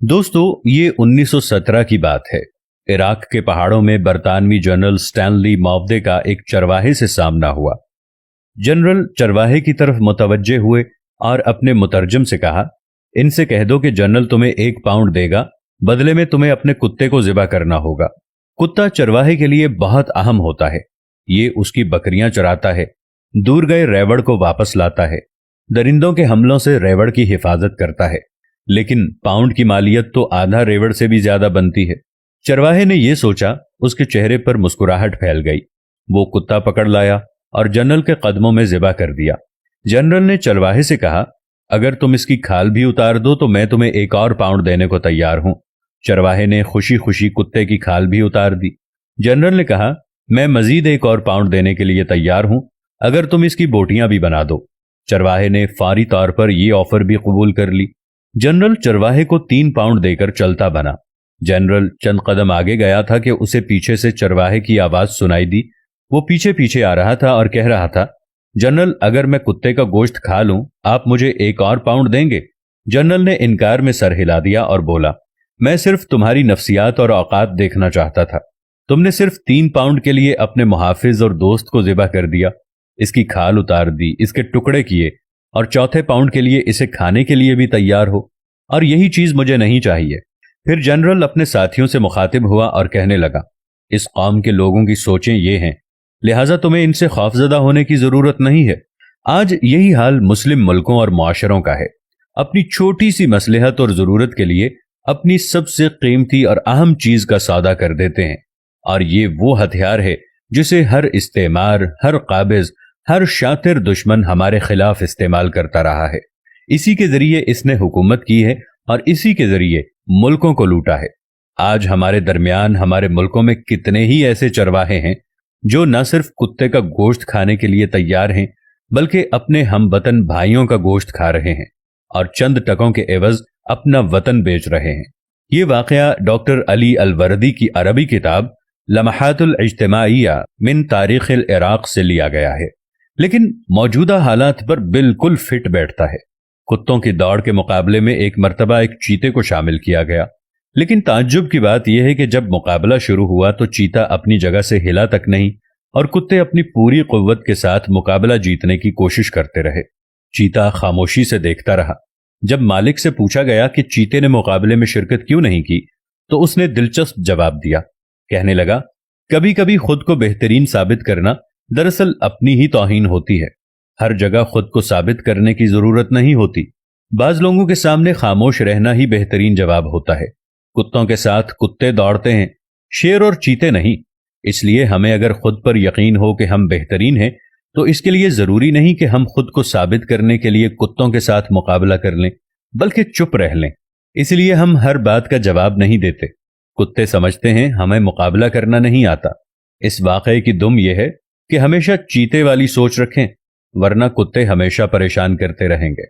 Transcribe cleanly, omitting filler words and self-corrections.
दोस्तों, ये 1917 की बात है। इराक के पहाड़ों में बरतानवी जनरल स्टैनली मॉवदे का एक चरवाहे से सामना हुआ। जनरल चरवाहे की तरफ मुतवज्जे हुए और अपने मुतरजम से कहा, इनसे कह दो कि जनरल तुम्हें 1 पाउंड देगा, बदले में तुम्हें अपने कुत्ते को ज़िबा करना होगा। कुत्ता चरवाहे के लिए बहुत अहम होता है। ये उसकी बकरियां चराता है, दूर गए रेवड़ को वापस लाता है, दरिंदों के हमलों से रेवड़ की हिफाजत करता है। लेकिन पाउंड की मालियत तो आधा रेवड़ से भी ज्यादा बनती है। चरवाहे ने यह सोचा, उसके चेहरे पर मुस्कुराहट फैल गई। वो कुत्ता पकड़ लाया और जनरल के कदमों में ज़िबा कर दिया। जनरल ने चरवाहे से कहा, अगर तुम इसकी खाल भी उतार दो तो मैं तुम्हें 1 और पाउंड देने को तैयार हूं। चरवाहे ने खुशी खुशी कुत्ते की खाल भी उतार दी। जनरल ने कहा, मैं मजीद 1 और पाउंड देने के लिए तैयार हूं, अगर तुम इसकी बोटियां भी बना दो। चरवाहे ने फौरी तौर पर यह ऑफर भी कबूल कर ली। जनरल चरवाहे को 3 पाउंड देकर चलता बना। जनरल चंद कदम आगे गया था कि उसे पीछे से चरवाहे की आवाज सुनाई दी। वो पीछे पीछे आ रहा था और कह रहा था, जनरल, अगर मैं कुत्ते का गोश्त खा लूं, आप मुझे 1 और पाउंड देंगे? जनरल ने इनकार में सर हिला दिया और बोला, मैं सिर्फ तुम्हारी नफ्सियात और औकात देखना चाहता था। तुमने सिर्फ 3 पाउंड के लिए अपने मुहाफिज और दोस्त को ज़िबा कर दिया, इसकी खाल उतार दी, इसके टुकड़े किए, और चौथे पाउंड के लिए इसे खाने के लिए भी तैयार हो, और यही चीज मुझे नहीं चाहिए। फिर जनरल अपने साथियों से मुखातिब हुआ और कहने लगा, इस कौम के लोगों की सोचें ये हैं, लिहाजा तुम्हें इनसे खौफजदा होने की जरूरत नहीं है। आज यही हाल मुस्लिम मुल्कों और मुआशरों का है। अपनी छोटी सी मसलहत और जरूरत के लिए अपनी सबसे कीमती और अहम चीज का सौदा कर देते हैं, और ये वो हथियार है जिसे हर इस्तेमार, हर काबिज, हर शातिर दुश्मन हमारे खिलाफ इस्तेमाल करता रहा है। इसी के जरिए इसने हुकूमत की है और इसी के जरिए मुल्कों को लूटा है। आज हमारे दरमियान, हमारे मुल्कों में कितने ही ऐसे चरवाहे हैं जो न सिर्फ कुत्ते का गोश्त खाने के लिए तैयार हैं, बल्कि अपने हमवतन भाइयों का गोश्त खा रहे हैं और चंद टकों के एवज अपना वतन बेच रहे हैं। ये वाकया डॉक्टर अली अलवर्दी की अरबी किताब लम्हातुल इज्तिमाइया मिन तारीखिल इराक से लिया गया है, लेकिन मौजूदा हालात पर बिल्कुल फिट बैठता है। कुत्तों की दौड़ के मुकाबले में एक मर्तबा एक चीते को शामिल किया गया, लेकिन ताज्जुब की बात यह है कि जब मुकाबला शुरू हुआ तो चीता अपनी जगह से हिला तक नहीं और कुत्ते अपनी पूरी कुव्वत के साथ मुकाबला जीतने की कोशिश करते रहे। चीता खामोशी से देखता रहा। जब मालिक से पूछा गया कि चीते ने मुकाबले में शिरकत क्यों नहीं की, तो उसने दिलचस्प जवाब दिया। कहने लगा, कभी कभी खुद को बेहतरीन साबित करना दरअसल अपनी ही तौहीन होती है। हर जगह खुद को साबित करने की जरूरत नहीं होती। बाज लोगों के सामने खामोश रहना ही बेहतरीन जवाब होता है। कुत्तों के साथ कुत्ते दौड़ते हैं, शेर और चीते नहीं। इसलिए हमें अगर खुद पर यकीन हो कि हम बेहतरीन हैं, तो इसके लिए जरूरी नहीं कि हम खुद को साबित करने के लिए कुत्तों के साथ मुकाबला कर लें, बल्कि चुप रह लें। इसलिए हम हर बात का जवाब नहीं देते। कुत्ते समझते हैं हमें मुकाबला करना नहीं आता। इस वाकये की दुम यह है कि हमेशा चीते वाली सोच रखें, वरना कुत्ते हमेशा परेशान करते रहेंगे।